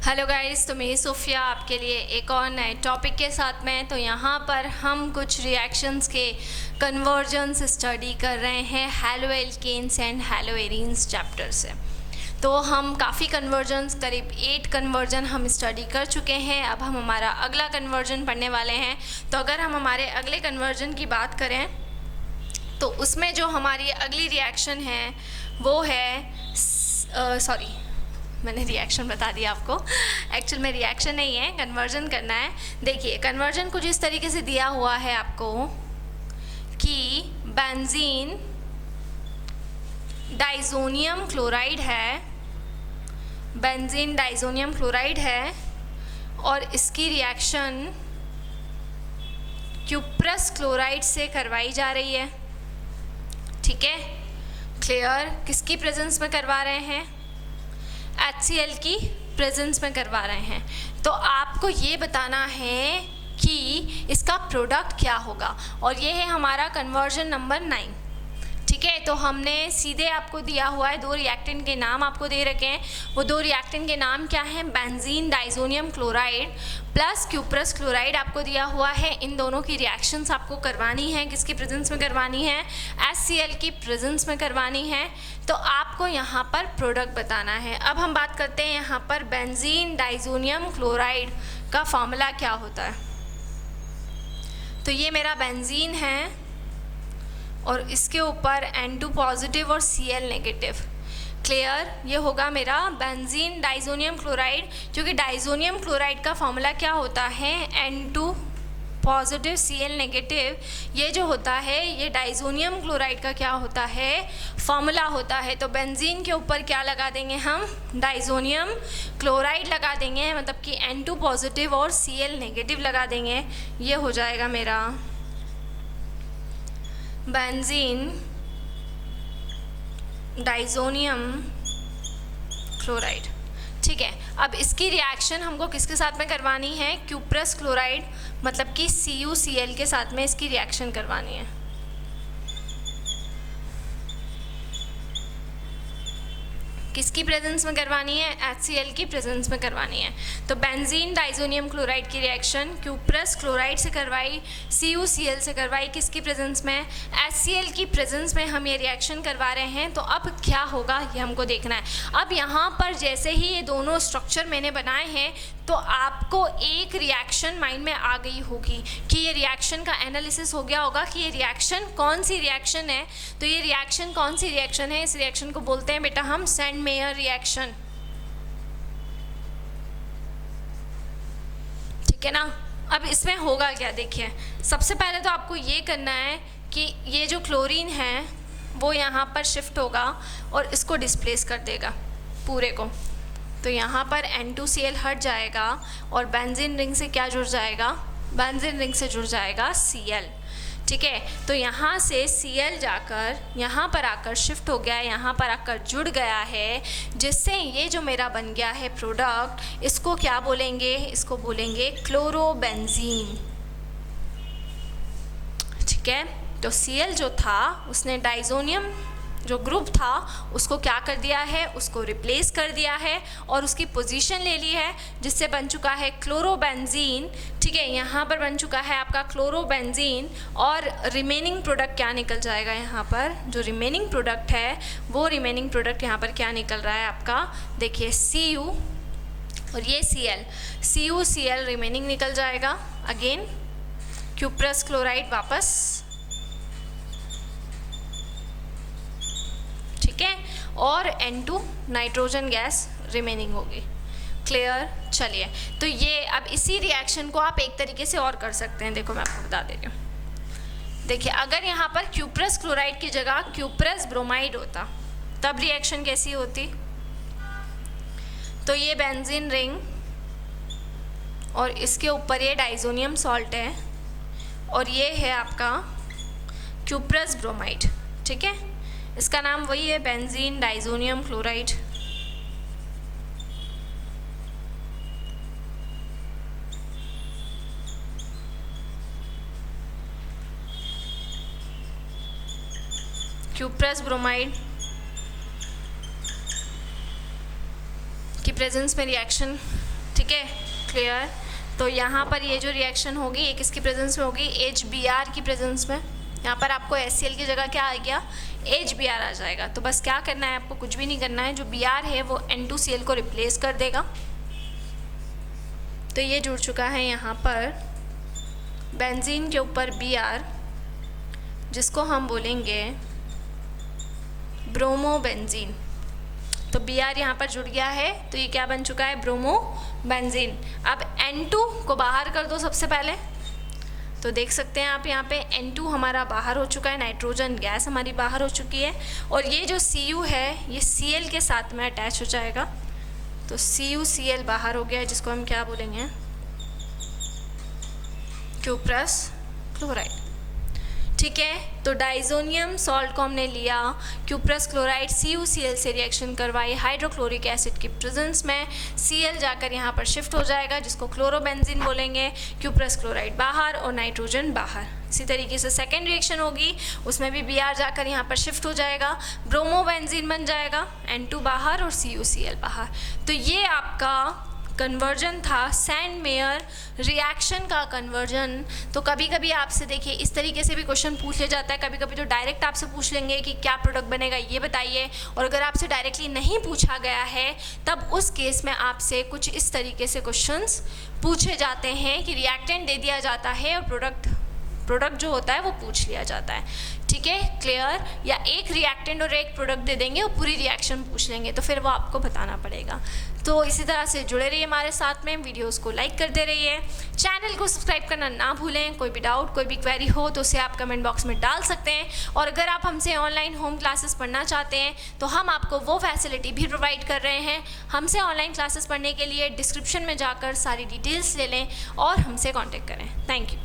Hello guys, तो मेरी Sophia आपके लिए एक और नए टॉपिक के साथ में। तो यहाँ पर हम कुछ रिएक्शंस के कन्वर्जन्स स्टडी कर रहे हैं haloalkanes and haloarenes chapter से। तो हम काफ़ी कन्वर्जन्स, करीब 8 कन्वर्जन हम स्टडी कर चुके हैं। अब हम हमारा अगला कन्वर्जन पढ़ने वाले हैं। तो अगर हम हमारे अगले कन्वर्जन की बात करें तो उसमें जो हमारी अगली रिएक्शन है वो है मैंने रिएक्शन बता दिया आपको। एक्चुअल में रिएक्शन नहीं है, कन्वर्जन करना है। देखिए, कन्वर्जन कुछ इस तरीके से दिया हुआ है आपको कि बेंजीन डाइजोनियम क्लोराइड है, बेंजीन डाइजोनियम क्लोराइड है और इसकी रिएक्शन क्यूप्रस क्लोराइड से करवाई जा रही है। ठीक है, क्लियर? किसकी प्रेजेंस में करवा रहे हैं? HCl की प्रेजेंस में करवा रहे हैं। तो आपको ये बताना है कि इसका प्रोडक्ट क्या होगा, और ये है हमारा कन्वर्जन नंबर 9। ठीक है, तो हमने सीधे आपको दिया हुआ है, 2 रिएक्टेंट के नाम आपको दे रखे हैं। वो 2 रिएक्टेंट के नाम क्या हैं? Benzene diazonium chloride plus cuprous chloride आपको दिया हुआ है। इन दोनों की रिएक्शंस आपको करवानी है। किसकी प्रेजेंस में करवानी है? HCl की प्रेजेंस में करवानी है। तो आपको यहाँ पर प्रोडक्ट बताना है। अब हम बात करते हैं यहाँ पर बेंजीन डाइजोनियम क्लोराइड का फॉर्मूला क्या होता है। तो ये मेरा बेंजीन है और इसके ऊपर N2 पॉजिटिव और Cl नेगेटिव। क्लियर? ये होगा मेरा बेंजीन डाइजोनियम क्लोराइड, क्योंकि डाइजोनियम क्लोराइड का फॉर्मूला क्या होता है? N2 positive Cl negative. ये जो होता है ये डाइजोनियम क्लोराइड का क्या होता है? फॉर्मूला होता है। तो बेंजीन के ऊपर क्या लगा देंगे हम? डाइजोनियम क्लोराइड लगा देंगे, मतलब कि N2 पॉजिटिव और Cl नेगेटिव लगा देंगे। ये हो जाएगा मेरा बेंजीन डाइजोनियम क्लोराइड। ठीक है, अब इसकी रिएक्शन हमको किसके साथ में करवानी है? क्यूप्रस क्लोराइड, मतलब कि CuCl के साथ में इसकी रिएक्शन करवानी है। किसकी प्रेजेंस में करवानी है? HCl की प्रेजेंस में करवानी है। तो बेंजीन डाइजोनियम क्लोराइड की रिएक्शन क्यूप्रस क्लोराइड से करवाई, CuCl से करवाई। किसकी प्रेजेंस में? HCl की प्रेजेंस में हम ये रिएक्शन करवा रहे हैं। तो अब क्या होगा ये हमको देखना है। अब यहाँ पर जैसे ही ये दोनों स्ट्रक्चर मैंने बनाए हैं तो आपको एक रिएक्शन माइंड में आ गई होगी कि ये रिएक्शन का एनालिसिस हो गया होगा कि ये रिएक्शन कौन सी रिएक्शन है। तो ये रिएक्शन कौन सी रिएक्शन है? इस रिएक्शन को बोलते हैं बेटा हम सेंड मेयर रिएक्शन। ठीक है ना? अब इसमें होगा क्या? देखिए, सबसे पहले तो आपको ये करना है कि ये जो क्लोरीन है वो यहाँ पर शिफ्ट होगा और इसको डिस्प्लेस कर देगा पूरे को। तो यहाँ पर N2Cl हट जाएगा और बेंजीन रिंग से क्या जुड़ जाएगा? बेंजीन रिंग से जुड़ जाएगा Cl। ठीक है, तो यहाँ से Cl जाकर यहाँ पर आकर शिफ्ट हो गया, यहाँ पर आकर जुड़ गया है, जिससे ये जो मेरा बन गया है प्रोडक्ट, इसको क्या बोलेंगे? इसको बोलेंगे क्लोरोबेंजीन। ठीक है, तो Cl जो था उसने डाइजोनियम जो ग्रुप था उसको क्या कर दिया है? उसको रिप्लेस कर दिया है और उसकी पोजीशन ले ली है, जिससे बन चुका है क्लोरोबेंजीन। ठीक है, यहाँ पर बन चुका है आपका क्लोरोबेंजीन और रिमेनिंग प्रोडक्ट क्या निकल जाएगा? यहाँ पर जो रिमेनिंग प्रोडक्ट है वो रिमेनिंग प्रोडक्ट यहाँ पर क्या निकल रहा है आपका? देखिए, Cu और ये Cl, CuCl रिमेनिंग निकल जाएगा। अगेन क्यूप्रस क्लोराइड वापस। ठीक है, और N2 नाइट्रोजन गैस रिमेनिंग होगी। क्लियर? चलिए, तो ये अब इसी रिएक्शन को आप एक तरीके से और कर सकते हैं। देखो, मैं आपको बता दे रही हूँ। देखिए, अगर यहाँ पर क्यूप्रस क्लोराइड की जगह क्यूप्रस ब्रोमाइड होता तब रिएक्शन कैसी होती? तो ये बेंजीन रिंग और इसके ऊपर ये डाइजोनियम सॉल्ट है और ये है आपका क्यूप्रस ब्रोमाइड। ठीक है, इसका नाम वही है, benzene diazonium chloride. Cuprous bromide की प्रेजेंस में रिएक्शन ठीक है, क्लियर। तो यहाँ पर ये जो रिएक्शन होगी ये किसकी प्रेजेंस में होगी, HBr की प्रेजेंस में। यहाँ पर आपको HCl की जगह क्या आ गया, HBr आ जाएगा। तो बस क्या करना है, आपको कुछ भी नहीं करना है, जो Br है वो N2Cl को रिप्लेस कर देगा। तो ये जुड़ चुका है यहाँ पर बेंजीन के ऊपर Br, जिसको हम बोलेंगे ब्रोमोबेंजीन। तो Br यहाँ पर जुड़ गया है, तो ये क्या बन चुका है, ब्रोमोबेंजीन। अब N2 को बाहर कर दो सबसे पहले, तो देख सकते हैं आप यहाँ पे N2 हमारा बाहर हो चुका है, नाइट्रोजन गैस हमारी बाहर हो चुकी है। और ये जो Cu है ये Cl के साथ में अटैच हो जाएगा, तो CuCl बाहर हो गया है, जिसको हम क्या बोलेंगे, क्यूप्रस क्लोराइड। ठीक है, तो डाइजोनियम सॉल्ट को हमने लिया, क्यूप्रस क्लोराइड CuCl से रिएक्शन करवाई हाइड्रोक्लोरिक एसिड की प्रेजेंस में, Cl जाकर यहाँ पर शिफ्ट हो जाएगा, जिसको क्लोरोबेंजीन बोलेंगे, क्यूप्रस क्लोराइड बाहर और नाइट्रोजन बाहर। इसी तरीके से सेकेंड रिएक्शन होगी, उसमें भी Br जाकर यहाँ पर शिफ्ट हो जाएगा, ब्रोमोबेंजीन बन जाएगा, N2 बाहर और CuCl बाहर। तो ये आपका कन्वर्जन था, सैंड मेयर रिएक्शन का कन्वर्जन। तो कभी कभी आपसे देखिए इस तरीके से भी क्वेश्चन पूछ ले जाता है, कभी कभी तो डायरेक्ट आपसे पूछ लेंगे कि क्या प्रोडक्ट बनेगा ये बताइए। और अगर आपसे डायरेक्टली नहीं पूछा गया है तब उस केस में आपसे कुछ इस तरीके से क्वेश्चंस पूछे जाते हैं कि रिएक्टेंट दे दिया जाता है और प्रोडक्ट जो होता है वो पूछ लिया जाता है। ठीक है, क्लियर। या एक रिएक्टेंट और एक प्रोडक्ट दे देंगे और पूरी रिएक्शन पूछ लेंगे, तो फिर वो आपको बताना पड़ेगा। तो इसी तरह से जुड़े रहिए हमारे साथ में, वीडियोस को लाइक करते रहिए, चैनल को सब्सक्राइब करना ना भूलें। कोई भी डाउट, कोई भी क्वेरी हो तो उसे आप कमेंट बॉक्स में डाल सकते हैं। और अगर आप हमसे ऑनलाइन होम क्लासेस पढ़ना चाहते हैं तो हम आपको वो फैसिलिटी भी प्रोवाइड कर रहे हैं। हमसे ऑनलाइन क्लासेस पढ़ने के लिए डिस्क्रिप्शन में जाकर सारी डिटेल्स ले लें और हमसे कॉन्टेक्ट करें। Thank you.